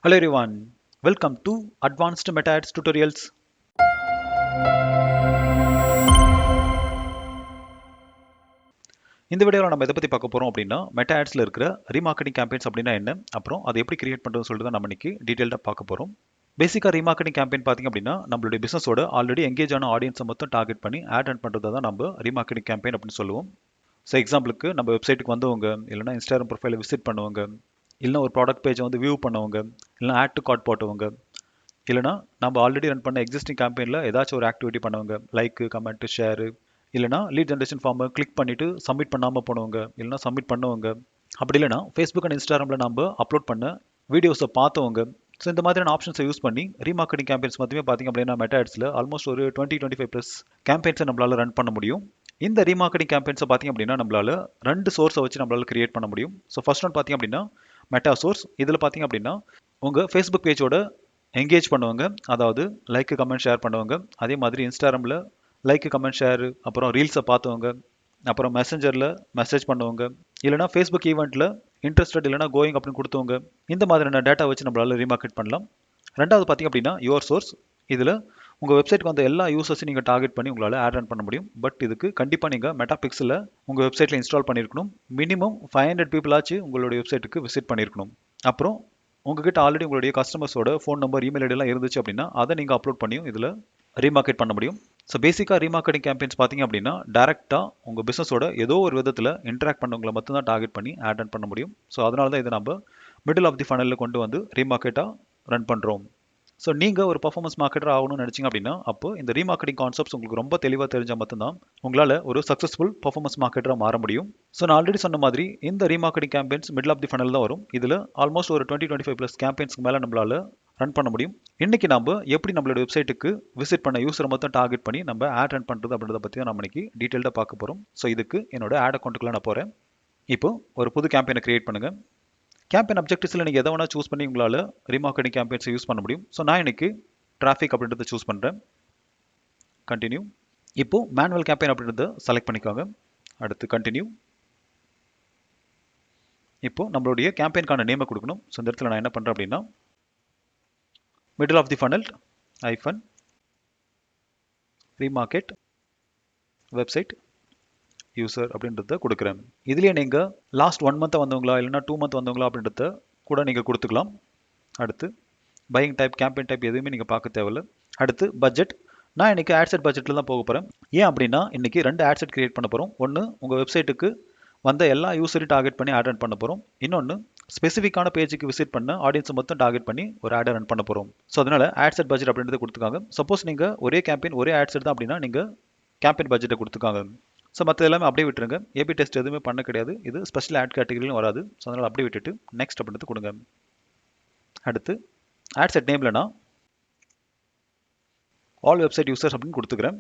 Hello everyone, welcome to Advanced Meta Ads Tutorials. இந்த வீடியோவில் நம்ம எதை பற்றி பார்க்க போகிறோம் அப்படின்னா மெட்டா ஆட்ஸில் இருக்கிற ரீமார்க்கெட்டிங் கேம்பெயின்ஸ் அப்படின்னா என்ன, அப்புறம் அதை எப்படி கிரியேட் பண்ணுறதுன்னு சொல்லிட்டு தான் நம்ம இன்னைக்கு டீட்டெயிலாக பார்க்க போகிறோம். பேசிக்காக ரீமார்க்கெட்டிங் கேம்பெயின் பார்த்திங்க அப்படின்னா நம்மளுடைய பிஸ்னஸோட ஆல்ரெடி எங்கேஜ் ஆன ஆடியன்ஸை மொத்தம் டார்கெட் பண்ணி ஆட் ரன் பண்ணுறதை தான் நம்ம ரீமார்க்கெட்டிங் கேம்பெயின் அப்படின்னு சொல்லுவோம். ஸோ எக்ஸாம்பிளுக்கு நம்ம வெப்சைட்டுக்கு வந்தவங்க, இல்லைனா இன்ஸ்டாகிராம் ப்ரொஃபைலை விசிட் பண்ணுவாங்க, இல்லைனா ஒரு ப்ராடக்ட் பேஜை வந்து வியூ பண்ணுவாங்க, இல்லைனா ஆட் டு கார்ட் போட்டவங்க, இல்லைனா நம்ம ஆல்ரெடி ரன் பண்ண எக்ஸிஸ்டிங் கேம்பெயினில் ஏதாச்சும் ஒரு ஆக்டிவிட்டி பண்ணுவாங்க, லைக் கமெண்ட் ஷேரு, இல்லைனா லீட் ஜென்ரேஷன் ஃபார்மை கிளிக் பண்ணிவிட்டு சப்மிட் பண்ணாமல் போனவங்க, இல்லைனா சப்மிட் பண்ணவங்க, அப்படி இல்லைனா ஃபேஸ்புக் அண்ட் இன்ஸ்டாகிராமில் நம்ம அப்லோட் பண்ண வீடியோஸை பார்த்தவங்க. ஸோ இந்த மாதிரியான ஆப்ஷன்ஸை யூஸ் பண்ணி ரீமார்க்கெட்டிங் கேம்பெயின்ஸ் மட்டுமே பார்த்திங்க அப்படின்னா மெட்டா ஆட்ஸில் ஆல்மோஸ்ட் ஒரு 20-25+ கேம்பெயின்ஸை நம்மளால் ரன் பண்ண முடியும். இந்த ரீமார்க்கெட்டிங் கேம்பெயின்ஸை பார்த்திங்க அப்படின்னா நம்மளால் 2 சோர்ஸை வச்சு நம்மளால் கிரியேட் பண்ண முடியும். ஸோ ஃபர்ஸ்ட் ஒன் பார்த்திங்க அப்படின்னா மெட்டா சோர்ஸ். இதில் பார்த்திங்க அப்படின்னா உங்கள் ஃபேஸ்புக் பேஜோட என்கேஜ் பண்ணுவாங்க, அதாவது லைக் கமெண்ட் ஷேர் பண்ணுவாங்க. அதே மாதிரி இன்ஸ்டாகிராமில் லைக் கமெண்ட் ஷேர், அப்புறம் ரீல்ஸை பார்த்தவங்க, அப்புறம் மெசஞ்சரில் மெசேஜ் பண்ணுவாங்க, இல்லைனா ஃபேஸ்புக் ஈவெண்ட்டில் இன்ட்ரெஸ்டட் இல்லைனா கோயிங் அப்படின்னு கொடுத்தவங்க. இந்த மாதிரியான டேட்டா வச்சு நம்மளால் ரீமார்க்கெட் பண்ணலாம். ரெண்டாவது பார்த்திங்க அப்படின்னா யுவர் சோர்ஸ். இதில் உங்கள் வெப்சைட்டுக்கு வந்த எல்லா யூசர்ஸையும் நீங்கள் டார்கெட் பண்ணி உங்களால் ஆட் ரன் பண்ண முடியும். பட் இதுக்கு கண்டிப்பாக நீங்கள் மெட்டா பிக்ஸில் உங்கள் வெப்சைட்டில் இன்ஸ்டால் பண்ணியிருக்கணும். மினிமம் 500 பீப்புளாச்சு உங்களுடைய வெப்சைட்டுக்கு விசிட் பண்ணியிருக்கணும். அப்புறம் உங்ககிட்ட ஆல்ரெடி உங்களுடைய கஸ்டமர்ஸோட ஃபோன் நம்பர், இமெயில் ஐடியெல்லாம் இருந்துச்சு அப்படின்னா அதை நீங்கள் அப்லோட் பண்ணியும் இதில் ரீமார்க்கெட் பண்ண முடியும். ஸோ பேசிக்காக ரீமார்க்கெட்டிங் கேம்பெயின்ஸ் பார்த்திங்க அப்படின்னா டேரெக்டாக உங்கள் பிஸ்னஸோட ஏதோ ஒரு விதத்தில் இன்ட்ராக்ட் பண்ணவங்களை மட்டும் தான் டார்கெட் பண்ணி ஆட் ரன் பண்ண முடியும். ஸோ அதனால தான் இதை நம்ம மிடில் ஆஃப் தி ஃபனலில் கொண்டு வந்து ரீமார்க்கெட்டாக ரன் பண்ணுறோம். ஸோ நீங்கள் ஒரு பர்ஃபார்மன்ஸ் மார்க்கெட்டர் ஆகணும்னு நினச்சிங்க அப்படின்னா அப்போ இந்த ரீமார்க்கெட்டிங் கான்செப்ட்ஸ் உங்களுக்கு ரொம்ப தெளிவாக தெரிஞ்சால் மட்டும்தான் உங்களால் ஒரு சக்ஸஸ்ஃபுல் பர்ஃபார்மன்ஸ் மார்க்கெட்டராக மாற முடியும். ஸோ நான் ஆல்ரெடி சொன்ன மாதிரி இந்த remarketing campaigns middle of the funnel தான் வரும். இதில் ஆல்மோஸ்ட் ஒரு 20-25+ கேம்பெயின்ஸ்க்கு மேலே நம்மளால் ரன் பண்ண முடியும். இன்றைக்கி நம்ம எப்படி நம்மளோட வெப்சைட்டுக்கு விசிட் பண்ண யூஸரை மொத்தம் டார்கெட் பண்ணி நம்ம ஆட் ரன் பண்ணுறது அப்படின்றத பற்றி தான் நம்ம இன்னைக்கு டீட்டெயில்டாக பார்க்க போகிறோம். ஸோ இதுக்கு என்னோட ஆட் அக்கௌண்ட்டுக்குலாம் நான் போகிறேன். இப்போ ஒரு புது கேம்பெயினை கிரியேட் பண்ணுங்கள். கேம்பெயின் அப்ஜெக்டிவ்ஸில் நீங்கள் எதை வேணால் சூஸ் பண்ணி உங்களால் ரீமார்க்கெட்டிங் கேம்பெயின்ஸை யூஸ் பண்ண முடியும். ஸோ நான் இன்னைக்கு டிராஃபிக் அப்படின்றத சூஸ் பண்ணுறேன். கண்டினியூ. இப்போது மேனுவல் கேம்பெயின் அப்படின்றத செலக்ட் பண்ணிக்கோங்க. அடுத்து கண்டினியூ. இப்போது நம்மளுடைய கேம்பெயின்கான நேமை கொடுக்கணும். ஸோ இந்த இடத்துல நான் என்ன பண்ணுறேன் அப்படின்னா மிடில் ஆஃப் தி ஃபனல் ஐஃபன் ரீமார்க்கெட் வெப்சைட் யூசர் அப்படின்றத கொடுக்குறேன். இதுலேயே நீங்கள் லாஸ்ட் 1 மந்த் வந்தவங்களா இல்லைனா 2 மந்த் வந்தவங்களா அப்படின்றத கூட நீங்கள் கொடுத்துக்கலாம். அடுத்து பையிங் டைப், கேம்பெயின் டைப் எதுவுமே நீங்கள் பார்க்க தேவையில்ல. அடுத்து பட்ஜெட். நான் இன்றைக்கி ஆட்செட் பட்ஜெட்டில் தான் போக போகிறேன். ஏன் அப்படின்னா இன்றைக்கி 2 ஆட்செட் கிரியேட் பண்ண போகிறோம். ஒன்று உங்கள் வெப்சைட்டுக்கு வந்த எல்லா யூஸரையும் டார்கெட் பண்ணி ஆட் ரன் பண்ண போகிறோம். இன்னொன்று ஸ்பெசிஃபிக்கான பேஜுக்கு விசிட் பண்ண ஆடியன்ஸை மொத்தம் டார்கெட் பண்ணி ஒரு ஆட் ரன் பண்ண போகிறோம். ஸோ அதனால் ஆட்செட் பட்ஜெட் அப்படின்றத கொடுத்துருக்காங்க. சப்போஸ் நீங்கள் ஒரே கேம்பெயின் ஒரே ஆட்செட் தான் அப்படின்னா நீங்கள் கேம்பெயின் பட்ஜெட்டை கொடுத்துருக்காங்க. ஸோ மற்ற எல்லாமே அப்படியே விட்டுருங்க. ஏபி டெஸ்ட் எதுவுமே பண்ண கிடையாது. இது ஸ்பெஷல் ஆட் கேட்டகரியிலும் வராது. ஸோ அதனால் அப்படியே விட்டுட்டு நெக்ஸ்ட் அப்படின்றது கொடுங்க. அடுத்து ஆட்செட் நேமில் நான் ஆல் வெப்சைட் யூசர்ஸ் அப்படின்னு கொடுத்துக்கிறேன்.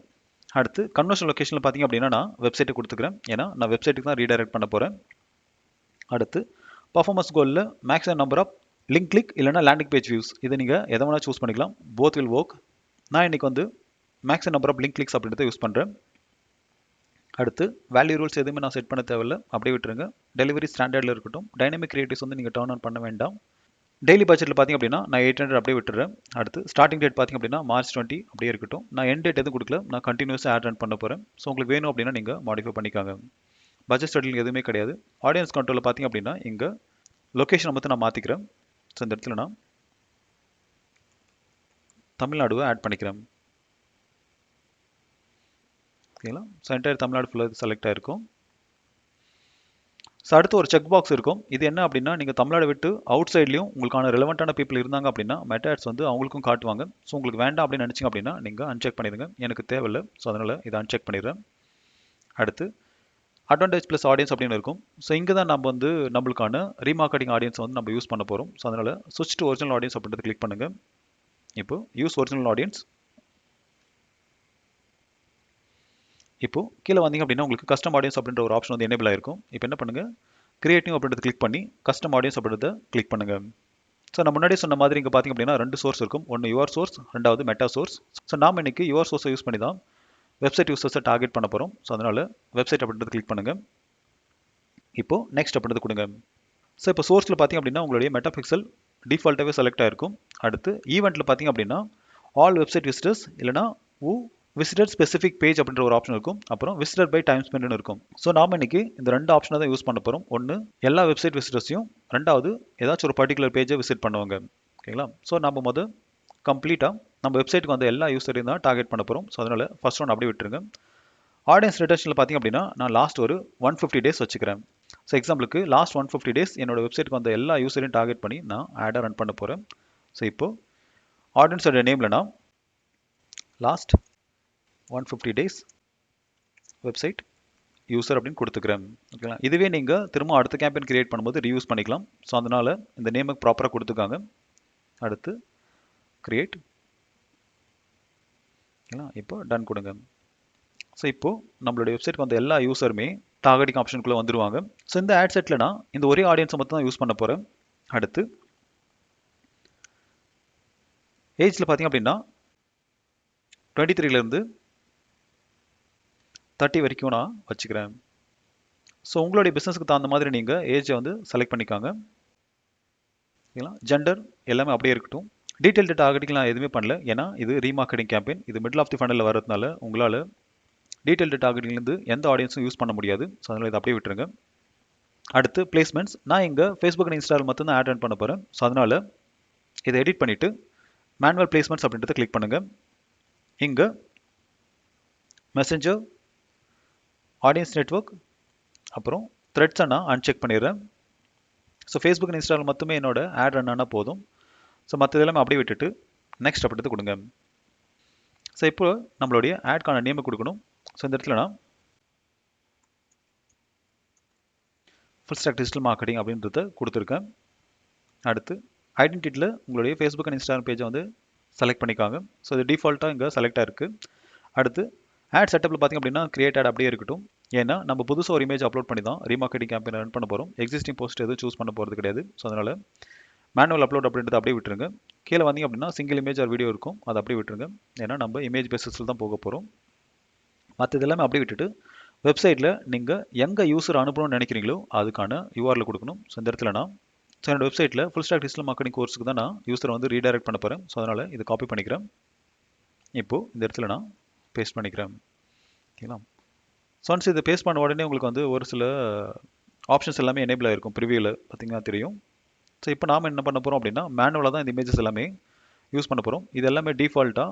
அடுத்து கன்வர்ஷன் லொக்கேஷனில் பார்த்திங்க அப்படின்னா நான் வெப்சைட்டை கொடுத்துக்கிறேன். ஏன்னா நான் வெப்சைட்டுக்கு தான் ரீடைரக்ட் பண்ண போகிறேன். அடுத்து பர்ஃபார்மன்ஸ் கோலில் maximum number of link click இல்லைனா லேண்டிங் பேஜ் வியூஸ், இதை நீங்கள் எதை வேணால் சூஸ் பண்ணிக்கலாம். Both will work. நான் இன்றைக்கி வந்து maximum number of link clicks அப்படின்றத யூஸ் பண்ணுறேன். அடுத்து வேல்யூ ரூல்ஸ் எதுவுமே நான் செட் பண்ண தேவையில்லை, அப்படியே விட்டுருங்க. டெலிவரி ஸ்டாண்டர்டில் இருக்கட்டும். டைனமிக் கிரியேட்டிவ்ஸ் வந்து நீங்கள் டர்ன் ஆன் பண்ண வேண்டாம். டெய்லி பட்ஜெட்டில் பார்த்திங்க அப்படின்னா நான் 800 அப்படியே விட்டுறேன். அடுத்து ஸ்டார்டிங் டேட் பார்த்திங்க அப்படின்னா March 20 அப்படியே இருக்கட்டும். நான் எண்ட் டேட் எதுவும் கொடுக்கல, நான் கண்டினியூஸாக ஆட் ரன் பண்ண போகிறேன். ஸோ உங்களுக்கு வேணும் அப்படின்னா நீங்கள் மாடிஃபை பண்ணிக்காங்க. பட்ஜெட் ஸ்டடியில் எதுவுமே கிடையாது. ஆடியன்ஸ் கண்ட்ரோலில் பார்த்திங்க அப்படின்னா இங்கே லொக்கேஷனை மட்டும் நான் மாற்றிக்கிறேன். ஸோ இந்த இடத்துல நான் தமிழ்நாடுவை ஆட் பண்ணிக்கிறேன். ஓகேங்களா? ஸோ என்டையர் தமிழ்நாடு ஃபுல்லாக செலக்ட் ஆகிருக்கும். ஸோ அடுத்து ஒரு செக் பாக்ஸ் இருக்கும். இது என்ன அப்படின்னா நீங்கள் தமிழ்நாடு விட்டு அவுட் சைட்லையும் உங்களுக்கான ரெலவெண்ட்டான பீப்புள் இருந்தாங்க அப்படின்னா மெட்டா ஆட்ஸ் வந்து அவங்களுக்கும் காட்டுவாங்க. ஸோ உங்களுக்கு வேண்டாம் அப்படின்னு நினச்சிங்க அப்படின்னா நீங்கள் அன்செக் பண்ணிடுங்க. எனக்கு தேவையில்லை. ஸோ அதனால் இதை அன்செக் பண்ணிடுறேன். அடுத்து அட்வான்டேஜ் ப்ளஸ் ஆடியன்ஸ் அப்படின்னு இருக்கும். ஸோ இங்கே தான் நம்ம வந்து நம்மளுக்கான ரீமார்க்கெட்டிங் ஆடியன்ஸ் வந்து நம்ம யூஸ் பண்ண போகிறோம். ஸோ அதனால் ஸ்விட்ச் டு ஒரிஜினல் ஆடியன்ஸ் அப்படின்றத கிளிக் பண்ணுங்கள். இப்போ யூஸ் ஒரிஜினல் ஆடியன்ஸ். இப்போது கீழே வந்தீங்க அப்படின்னா உங்களுக்கு கஸ்டம் ஆடியன்ஸ் அப்படின்ற ஒரு ஆப்ஷன் வந்து எனேபிள் ஆகிருக்கும். இப்போ என்ன பண்ணுங்கள், கிரியேட் நியூ அப்படின்றத கிளிக் பண்ணி கஸ்டம் ஆடியன்ஸ் அப்படின்றத கிளிக் பண்ணுங்கள். ஸோ நான் முன்னாடி சொன்ன மாதிரி இங்கே பார்த்திங்க அப்படின்னா 2 சோர்ஸ் இருக்கும். ஒன்று யுவர் சோர்ஸ், ரெண்டாவது மெட்டா சோர்ஸ். ஸோ நாம் இன்றைக்கி யுவர் சோர்ஸை யூஸ் பண்ணி தான் வெப்சைட் யூசர்ஸை டார்கெட் பண்ண போகிறோம். ஸோ அதனால் வெப்சைட் அப்படின்றத கிளிக் பண்ணுங்கள். இப்போது நெக்ஸ்ட் அப்படின்றது கொடுங்க. ஸோ இப்போ சோர்ஸில் பார்த்திங்க அப்படின்னா உங்களுடைய மெட்டா பிக்சல் டிஃபால்ட்டாகவே செலக்ட் ஆகிருக்கும். அடுத்து ஈவெண்ட்டில் பார்த்தீங்க அப்படின்னா ஆல் வெப்சைட் விசிட்டர்ஸ் இல்லைனா விசிட்டர் ஸ்பெசிஃபிக் பேஜ் அப்படின்ற ஒரு ஆப்ஷன் இருக்கும். அப்புறம் விசிட்டர் பை டைம் ஸ்பெண்ட்னு இருக்கும். ஸோ நாம இன்னைக்கு இந்த 2 ஆப்ஷனை தான் யூஸ் பண்ண போகிறோம். ஒன்று எல்லா வெப்சைட் விசிட்டர்ஸையும், ரெண்டாவது ஏதாச்சும் ஒரு பர்டிகுலர் பேஜை விசிட் பண்ணுவாங்க. ஓகேங்களா? ஸோ நம்ம கம்ப்ளீட்டாக நம்ம வெப்சைட்டுக்கு வந்து எல்லா யூஸரையும் தான் டார்கெட் பண்ண போகிறோம். ஸோ அதனால் ஃபர்ஸ்ட் ஒன் அப்படியே விட்டுருங்க. ஆடியன்ஸ் ரிட்டன்ஷனில் பார்த்தீங்க அப்படின்னா நான் லாஸ்ட் ஒரு 150 டேஸ் வச்சுக்கிறேன். ஸோ எக்ஸாம்பிளுக்கு லாஸ்ட் 150 டேஸ் என்னோட வெப்சைட்டுக்கு வந்த எல்லா யூஸரையும் டார்கெட் பண்ணி நான் ஆடாக ரன் பண்ண போகிறேன். ஸோ இப்போ ஆடியன்ஸோட நேமில் நான் லாஸ்ட் 150 டேஸ் வெப்சைட் யூசர் அப்படின்னு கொடுத்துக்கிறேன். ஓகேங்களா? இதுவே நீங்கள் திரும்ப அடுத்த கேம்பெயின் கிரியேட் பண்ணும்போது ரீயூஸ் பண்ணிக்கலாம். ஸோ அதனால் இந்த நேமுக்கு ப்ராப்பராக கொடுத்துக்காங்க. அடுத்து கிரியேட். ஓகேங்களா? இப்போ டன் கொடுங்க. ஸோ இப்போது நம்மளுடைய வெப்சைட்க்கு வந்த எல்லா யூஸருமே டார்கெட்டிங் ஆப்ஷனுக்குள்ளே வந்துருவாங்க. ஸோ இந்த ஆட் செட்டில் நான் இந்த ஒரே ஆடியன்ஸை மட்டும் தான் யூஸ் பண்ண போகிறேன். அடுத்து ஏஜில் பார்த்தீங்க அப்படின்னா 23லேருந்து 30 வரைக்கும் நான் வச்சுக்கிறேன். ஸோ உங்களுடைய பிஸ்னஸுக்கு தகுந்த மாதிரி நீங்கள் ஏஜை வந்து செலக்ட் பண்ணிக்காங்க. ஓகேங்களா? ஜெண்டர் எல்லாமே அப்படியே இருக்கட்டும். டீட்டெயில்டு டார்கெட்டிங் நான் எதுவுமே பண்ணல. ஏன்னா இது ரீமார்க்கெட்டிங் கேம்பெயின். இது மிடில் ஆஃப் தி ஃபண்டலில் வரதுனால உங்களால் டீட்டெயில்டு டார்கெட்டிங்லேருந்து எந்த ஆடியன்ஸும் யூஸ் பண்ண முடியாது. ஸோ அதனால் இதை அப்படியே விட்டுருங்க. அடுத்து பிளேஸ்மெண்ட்ஸ். நான் இங்கே ஃபேஸ்புக் அண்ட் இன்ஸ்டாவில் மட்டும் தான் ஆட் ரன் பண்ண போகிறேன். ஸோ அதனால் இதை எடிட் பண்ணிவிட்டு மேனுவல் பிளேஸ்மெண்ட்ஸ் அப்படின்றத கிளிக் பண்ணுங்கள். இங்கே மெசஞ்சர், ஆடியன்ஸ் நெட்வொர்க், அப்புறம் த்ரெட்ஸை நான் அன்செக் பண்ணிடுறேன். ஸோ ஃபேஸ்புக் அண்ட் இன்ஸ்டாவில் மட்டுமே என்னோட ஆட் ரன் ஆனால் போதும். ஸோ மற்ற இதெல்லாமே அப்படியே விட்டுட்டு நெக்ஸ்ட் அப்படின்றது கொடுங்க. ஸோ இப்போ நம்மளுடைய ஆட்கான நேமை கொடுக்கணும். ஸோ இந்த இடத்துல நான் ஃபுல் ஸ்டாக் டிஜிட்டல் மார்க்கெட்டிங் அப்படின்றத கொடுத்துருக்கேன். அடுத்து ஐடென்டிட்டியில் உங்களுடைய ஃபேஸ்புக் அண்ட் இன்ஸ்டாகிராம் பேஜை வந்து செலக்ட் பண்ணிக்காங்க. ஸோ இது டிஃபால்ட்டாக இங்கே செலக்ட் ஆயிருக்கு. அடுத்து ஆட் செட்டப்பில் பார்த்திங்க அப்படின்னா கிரியேட் ஆட் அப்படியே இருக்கட்டும். ஏன்னா நம்ம புதுசாக ஒரு இமேஜ் அப்லோட் பண்ணி தான் ரீமார்க்கெட்டிங் கேம்பெயின் ரன் பண்ண போகிறோம். எக்ஸிஸ்டிங் போஸ்ட் எதுவும் சூஸ் பண்ண போகிறது கிடையாது. ஸோ அதனால் மேனுவல் அப்லோட் அப்படின்றது அப்படியே விட்டுருங்க. கீழே வந்தீங்க அப்படின்னா சிங்கிள் இமேஜ் ஆர் வீடியோ இருக்கும், அதை அப்படியே விட்டுருங்க. ஏன்னா நம்ம இமேஜ் பேசிஸில் தான் போக போகிறோம். மற்ற இதெல்லாமே அப்படியே விட்டுட்டு வெப்சைட்டில் நீங்கள் எங்கே யூஸர் அனுப்பணும்னு நினைக்கிறீங்களோ அதுக்கான யூஆர்எல் கொடுக்கணும். ஸோ இந்த இடத்துல நான் என்னோட வெப்சைட்டில் ஃபுல் ஸ்டாக் டிஜிட்டல் மார்க்கெட்டிங் கோர்ஸுக்கு தான் நான் யூஸரை வந்து ரீடைரக்ட் பண்ண போகிறேன். ஸோ அதனால் இதை காப்பி பண்ணிக்கிறேன். இப்போது இந்த இடத்துல நான் பேஸ்ட் பண்ணிக்கிறேன். ஓகேங்களா? ஸோ ஒன்ஸ் இதை பேஸ்ட் பண்ண உடனே உங்களுக்கு வந்து ஒரு சில ஆப்ஷன்ஸ் எல்லாமே எனேபிள் ஆகிருக்கும். ப்ரிவியூவில் பார்த்தீங்கன்னா தெரியும். ஸோ இப்போ நாம் என்ன பண்ண போகிறோம் அப்படின்னா மேனுவலாக தான் இந்த இமேஜஸ் எல்லாமே யூஸ் பண்ண போகிறோம். இது எல்லாமே டிஃபால்ட்டாக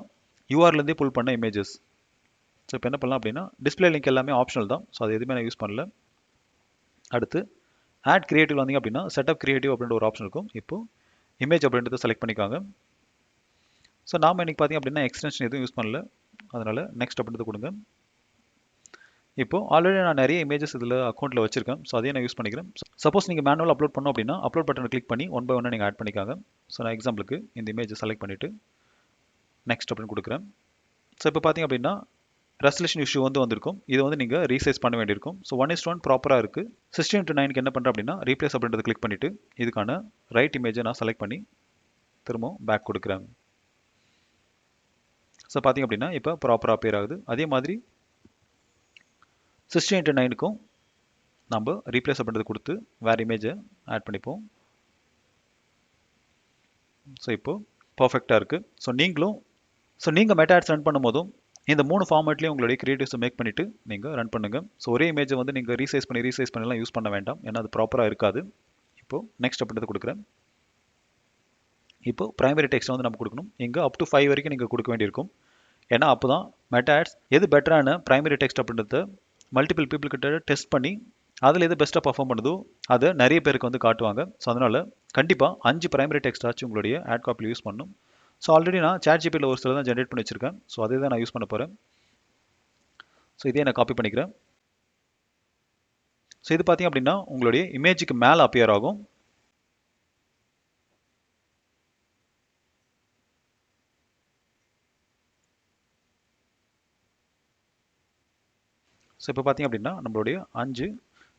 யூஆர்லேருந்தே புல் பண்ண இமேஜஸ். ஸோ இப்போ என்ன பண்ணலாம் அப்படின்னா டிஸ்பிளே லிங்க் எல்லாமே ஆப்ஷனல் தான். ஸோ அது எதுவுமே நான் யூஸ் பண்ணல. அடுத்து ஆட் கிரியேட்டிவ் வந்தீங்க அப்படின்னா செட்டப் கிரியேட்டிவ் அப்படின்ற ஒரு ஆப்ஷன் இருக்கும். இப்போது இமேஜ் அப்படின்றத செலக்ட் பண்ணிக்காங்க. ஸோ நாம் இன்றைக்கி பார்த்திங்க அப்படின்னா எக்ஸ்டென்ஷன் எதுவும் யூஸ் பண்ணல. அதனால் நெக்ஸ்ட் அப்படின்றத கொடுங்க. இப்போது ஆல்ரெடி நான் நிறைய இமேஜஸ் இதில் அக்கௌண்ட்டில் வச்சிருக்கேன். ஸோ அதையும் நான் யூஸ் பண்ணிக்கிறேன். சப்போஸ் நீங்கள் மேனுவல் அப்லோட் பண்ணோம் அப்படின்னா அப்லோட் பட்டனை கிளிக் பண்ணி ஒன் பை ஒன்னாக நீங்கள் ஆட் பண்ணிக்காங்க. ஸோ நான் எக்ஸாம்பிளுக்கு இந்த இமேஜை செலக்ட் பண்ணிவிட்டு நெக்ஸ்ட் அப்படின்னு கொடுக்குறேன். ஸோ இப்போ பார்த்திங்க அப்படின்னா ரெசல்யூஷன் இஷ்யூ வந்து வந்திருக்கும். இதை வந்து நீங்கள் ரீசைஸ் பண்ண வேண்டியிருக்கும். ஸோ 1:1 ப்ராப்பராக இருக்குது. 16:9க்கு என்ன பண்ணுறேன் அப்படின்னா ரீப்ளேஸ் அப்படின்றத கிளிக் பண்ணிவிட்டு இதுக்கான ரைட் இமேஜை நான் செலக்ட் பண்ணி திரும்பவும் பேக் கொடுக்குறேன். ஸோ பார்த்திங்க அப்படின்னா இப்போ ப்ராப்பராக அப்பியர் ஆகுது. அதே மாதிரி 16:9க்கும் நம்ம ரீப்ளேஸ் அப்படின்றது கொடுத்து வேறு இமேஜை ஆட் பண்ணிப்போம். ஸோ இப்போது பர்ஃபெக்டாக இருக்குது. ஸோ நீங்கள் மெட்டா ஆட்ஸ் ரன் பண்ணும்போதும் இந்த 3 ஃபார்மேட்லேயும் உங்களுடைய கிரியேட்டிவ்ஸை மேக் பண்ணிவிட்டு நீங்கள் ரன் பண்ணுங்கள். ஸோ ஒரே இமேஜை வந்து நீங்கள் ரீசைஸ் பண்ணிலாம் யூஸ் பண்ண வேண்டாம். ஏன்னா அது ப்ராப்பராக இருக்காது. இப்போது நெக்ஸ்ட் அப்படின்றது கொடுக்குறேன். இப்போது ப்ரைமரி டெக்ஸ்ட் வந்து நம்ம கொடுக்கணும். இங்கே அப் டு 5 வரைக்கும் நீங்கள் கொடுக்க வேண்டியிருக்கும். ஏன்னா அப்போ தான் மெட்டா ஆட்ஸ் எது பெட்டரான ப்ரைமரி டெக்ஸ்ட் அப்படின்றத மல்டிபிள் பீப்புள் கிட்ட டெஸ்ட் பண்ணி அதில் எது பெஸ்ட்டாக பர்ஃபார்ம் பண்ணுதோ அதை நிறைய பேருக்கு வந்து காட்டுவாங்க. ஸோ அதனால் கண்டிப்பாக 5 ப்ரைமரி டெக்ஸ்ட் ஆச்சு உங்களுடைய ஆட் காப்பியில் யூஸ் பண்ணணும். ஸோ ஆல்ரெடி நான் ChatGPTல ஒரு சில தான் ஜென்ரேட் பண்ணி வச்சுருக்கேன். ஸோ அதே தான் நான் யூஸ் பண்ண போகிறேன். ஸோ இதே நான் காப்பி பண்ணிக்கிறேன். ஸோ இது பார்த்திங்க அப்படின்னா உங்களுடைய இமேஜுக்கு மேலே அப்பியர் ஆகும். ஸோ இப்போ பார்த்திங்க அப்படின்னா நம்மளுடைய 5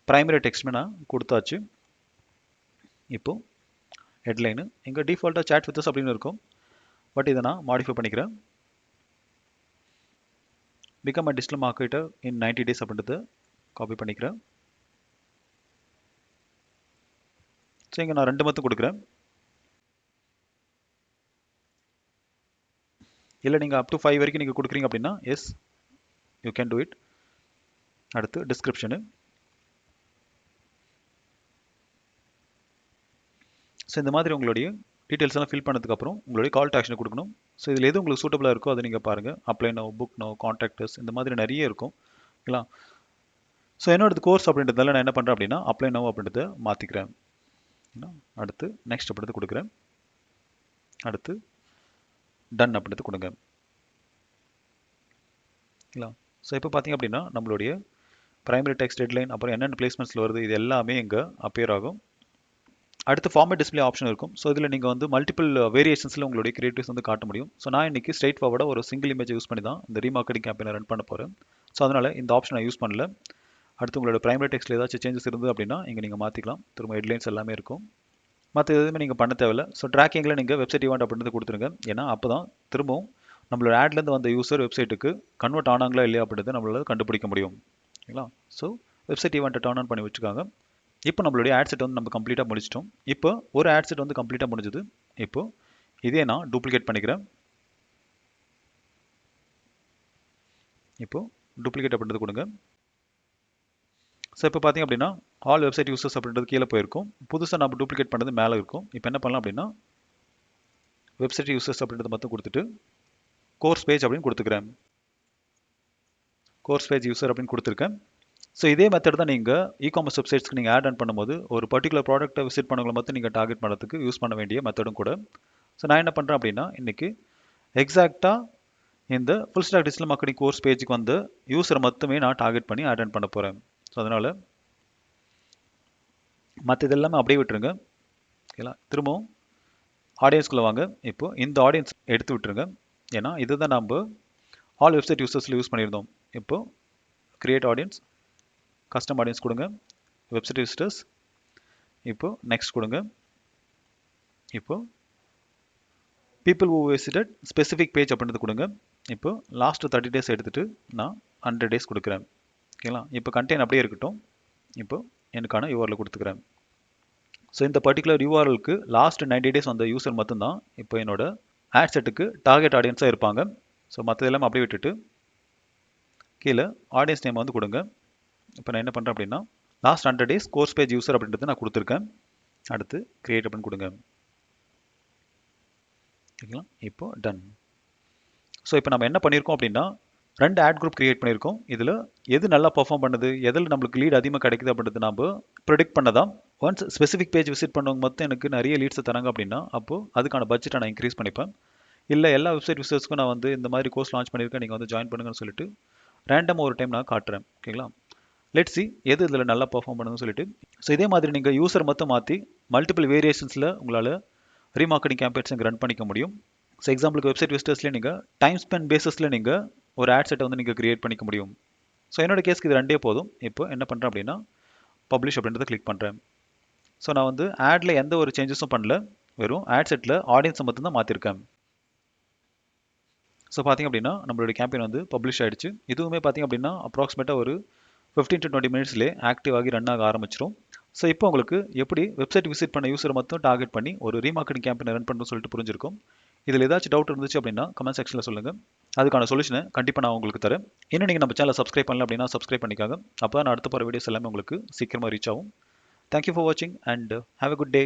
ப்ரைமரி டெக்ஸ்ட்டுமே நான் கொடுத்தாச்சு. இப்போது ஹெட்லைனு இங்கே டிஃபால்ட்டாக சேட் வித் அஸ் அப்படின்னு இருக்கும். பட் இதை நான் மாடிஃபை பண்ணிக்கிறேன். Become a digital marketer in 90 days அப்படின்றத காப்பி பண்ணிக்கிறேன். ஸோ இங்கே நான் 2 மந்த் கொடுக்குறேன். இல்லை நீங்கள் அப் டு 5 வரைக்கும் நீங்கள் கொடுக்குறீங்க அப்படின்னா yes you can do it. அடுத்து டிஸ்கிரிப்ஷனு. ஸோ இந்த மாதிரி உங்களுடைய டீட்டெயில்ஸ் எல்லாம் ஃபில் பண்ணதுக்கப்புறம் உங்களுடைய கால் டு ஆக்ஷனை கொடுக்கணும். ஸோ இதில் எது உங்களுக்கு சூட்டபுளாக இருக்கோ அதை நீங்கள் பாருங்கள். Apply now, book now, contact us, இந்த மாதிரி நிறைய இருக்கும். ஓகேங்களா? ஸோ என்னோடது கோர்ஸ் அப்படின்றதால நான் என்ன பண்ணுறேன் அப்படின்னா அப்ளை நோ அப்படின்றத மாற்றிக்கிறேன். அடுத்து நெக்ஸ்ட் அப்படின்றது கொடுக்குறேன். அடுத்து டன் அப்படின்றது கொடுங்க. ஓகேங்களா? ஸோ இப்போ பார்த்தீங்க அப்படின்னா நம்மளுடைய பிரைமரி டெக்ஸ்ட் டெட்லைன், அப்புறம் என்னென்ன பிளேஸ்மெண்ட்ஸில் வருது, இது எல்லாமே இங்கே அப்பியர் ஆகும். அடுத்து ஃபார்மேட் டிஸ்பிளே ஆப்ஷன் இருக்கும். ஸோ இதில் நீங்கள் வந்து மல்டிபிள் வேரியேஷன்ஸில் உங்களுடைய கிரியேட்டிவ்ஸ் வந்து காட்ட முடியும். ஸோ நான் இன்றைக்கி ஸ்ட்ரைட் ஃபார்வர்டாக ஒரு சிங்கிள் இமேஜ் யூஸ் பண்ணி தான் இந்த ரீமார்க்கெட்டிங் கேம்பெயினை ரன் பண்ண போகிறேன். ஸோ அதனால் இந்த ஆப்ஷன் நான் யூஸ் பண்ணல. அடுத்து உங்களோட பிரைமரி டெக்ஸ்ட்டில் ஏதாச்சும் சேஞ்சஸ் இருந்தது அப்படின்னா இங்கே நீங்கள் மாற்றிக்கலாம். திரும்ப ஹெட்லைன்ஸ் எல்லாமே இருக்கும். மற்ற எதுவுமே நீங்கள் பண்ண தேவையில்லை. ஸோ ட்ராக்கிங்கில் நீங்கள் வெப்சைட் ஈவெண்ட் அப்படின்றது கொடுத்துருங்க. ஏன்னா அப்போ தான் திரும்பவும் நம்மளோட ஆட்லேருந்து வந்த யூசர் வெப்சைட்டுக்கு கன்வெர்ட் ஆனாங்களா இல்லையா அப்படின்றத நம்மளால் கண்டுபிடிக்க முடியும். ஓகேங்களா? ஸோ வெப்சைட் ஈவெண்ட்டை டர்ன் ஆன் பண்ணி வச்சுக்காங்க. இப்போ நம்மளுடைய ஆட் செட் வந்து நம்ம கம்ப்ளீட்டாக முடிச்சிட்டோம். இப்போ ஒரு ஆட் செட் வந்து கம்ப்ளீட்டாக முடிஞ்சது. இப்போ இதே நான் டூப்ளிகேட் பண்ணிக்கிறேன். இப்போ டூப்ளிகேட் அப்படின்றது கொடுங்க. ஸோ இப்போ பார்த்தீங்க அப்படின்னா ஆல் வெப்சைட் யூசர்ஸ் அப்படின்றது கீழே போயிருக்கும். புதுசாக நம்ம டூப்ளிகேட் பண்ணது மேலே இருக்கும். இப்போ என்ன பண்ணலாம் அப்படின்னா வெப்சைட் யூசர்ஸ் அப்படின்றது மட்டும் கொடுத்துட்டு கோர்ஸ் பேஜ் அப்படின்னு கொடுத்துக்கிறேன். கோர்ஸ் பேஜ் யூசர் அப்படின்னு கொடுத்துருக்கேன். ஸோ இதே மெத்தட் தான் நீங்கள் இ-காமர்ஸ் வெப்சைட்ஸ்க்கு நீங்கள் ஆட் பண்ணும்போது ஒரு பர்டிகுலர் ப்ராடக்ட்டை விசிட் பண்ணவங்களை மட்டும் நீங்கள் டார்கெட் பண்ணுறதுக்கு யூஸ் பண்ண வேண்டிய மெத்தடும் கூட. ஸோ நான் என்ன பண்ணுறேன் அப்படின்னா இன்றைக்கி எக்ஸாக்டாக இந்த full stack digital marketing course பேஜுக்கு வந்து யூஸரை மட்டுமே நான் டார்கெட் பண்ணி ஆட் பண்ண போகிறேன். ஸோ அதனால் மற்ற இதெல்லாமே அப்படியே விட்டுருங்க. ஓகேங்களா? திரும்பவும் ஆடியன்ஸ்குள்ளே வாங்க. இப்போது இந்த ஆடியன்ஸ் எடுத்து விட்டுருங்க. ஏன்னா இதுதான் நம்ம ஆல் வெப்சைட் யூசர்ஸில் யூஸ் பண்ணியிருந்தோம். இப்போது கிரியேட் ஆடியன்ஸ், கஸ்டம் ஆடியன்ஸ் கொடுங்க, வெப்சைட் விசிட்டர்ஸ், இப்போ நெக்ஸ்ட் கொடுங்க. இப்போ people who visited specific page அப்படின்றது கொடுங்க. இப்போ லாஸ்ட் 30 days எடுத்துகிட்டு நான் 100 days கொடுக்குறேன். ஓகேங்களா? இப்போ கண்டெய்ன் அப்படியே இருக்கட்டும். இப்போ எனக்கான யூஆர்எல் கொடுத்துக்கிறேன். ஸோ இந்த பர்டிகுலர் யூஆர்எலுக்கு லாஸ்ட் 90 days வந்த யூசர் மட்டும்தான் இப்போ என்னோட ஆட் செட்டுக்கு டார்கெட் ஆடியன்ஸாக இருப்பாங்க. ஸோ மற்றதெல்லாம் அப்படியே விட்டுட்டு கீழே ஆடியன்ஸ் நேம் வந்து கொடுங்க. இப்போ நான் என்ன பண்ணுறேன் அப்படின்னா last 100 days course page user அப்படின்றது நான் கொடுத்துருக்கேன். அடுத்து கிரியேட் அப்படின்னு கொடுங்க. ஓகேங்களா? இப்போ டன். ஸோ இப்போ நம்ம என்ன பண்ணியிருக்கோம் அப்படின்னா 2 ஆட் குரூப் கிரியேட் பண்ணியிருக்கோம். இதில் எது நல்லா பர்ஃபார்ம் பண்ணுது, எதில் நம்மளுக்கு லீட் அதிகமாக கிடைக்குது அப்படின்றது நம்ம ப்ரெடிக்ட் பண்ணதான். ஒன்ஸ் ஸ்பெசிஃபிக் பேஜ் விசிட் பண்ணவங்க மட்டும் எனக்கு நிறைய லீட்ஸை தராங்க அப்படின்னா அப்போது அதுக்கான பட்ஜெட்டை நான் இன்க்ரீஸ் பண்ணிப்பேன். இல்லை எல்லா வெப்சைட் விசிட்டர்ஸ்க்கும் நான் வந்து இந்த மாதிரி கோர்ஸ் லான்ச் பண்ணியிருக்கேன், நீங்கள் வந்து ஜாயின் பண்ணுங்கன்னு சொல்லிட்டு ரேண்டமாக ஒரு டைம் நான் காட்டுறேன். ஓகேங்களா? லெட்ஸ் சி எது இதில் நல்லா பர்ஃபார்ம் பண்ணுன்னு சொல்லிட்டு. ஸோ இதே மாதிரி நீங்கள் யூசர் மட்டும் மாற்றி மல்டிபிள் வேரியேஷன்ஸில் உங்களால் ரீமார்க்கெட்டிங் கேம்பெயின்ஸ் ரன் பண்ணிக்க முடியும். ஸோ எக்ஸாம்பிளுக்கு வெப்சைட் விசிட்டர்ஸ்லேயே நீங்கள் டைம் ஸ்பெண்ட் பேஸஸில் நீங்கள் ஒரு ஆட் செட்டை வந்து நீங்கள் கிரியேட் பண்ணிக்க முடியும். ஸோ என்னோட கேஸ்க்கு இது 2 போதும். இப்போ என்ன பண்ணுறேன் அப்படின்னா பப்ளிஷ் அப்படின்றத கிளிக் பண்ணுறேன். ஸோ நான் வந்து ஆடில் எந்த ஒரு சேஞ்சஸும் பண்ணல, வெறும் ஆட் செட்டில் ஆடியன்ஸை மட்டும்தான் மாற்றிருக்கேன். ஸோ பார்த்திங்க அப்படின்னா நம்மளுடைய கேம்பெயின் வந்து பப்ளிஷ் ஆகிடுச்சு. இதுவுமே பார்த்திங்க அப்படின்னா அப்ராக்சிமேட்டாக ஒரு 15 to 20 minutesலேயே ஆக்டிவ் ஆகி ரன் ஆக ஆரம்பிச்சிடும். ஸோ இப்போ உங்களுக்கு எப்படி வெப்சைட் விசிட் பண்ண யூசரை மட்டும் டார்கெட் பண்ணி ஒரு ரீமார்க்கெட்டிங் கேம்பெயின் ரன் பண்ணணும்னு சொல்லிட்டு புரிஞ்சிருக்கும். இதில் ஏதாச்சும் டவுட் இருந்துச்சு அப்படின்னா கமெண்ட் செக்ஷனில் சொல்லுங்கள். அதுக்கான சொல்யூஷனை கண்டிப்பாக நான் உங்களுக்கு தரேன். இன்னும் நீங்கள் நம்ம சேனலை சப்ஸ்கிரைப் பண்ணல அப்படின்னா சப்ஸ்கிரைப் பண்ணிக்காங்க. அப்போ நான் அடுத்த போகிற வீடியோஸ் எல்லாமே உங்களுக்கு சீக்கிரமாக ரீச் ஆகும். தேங்க்யூ ஃபார் வாட்சிங் and have a good day.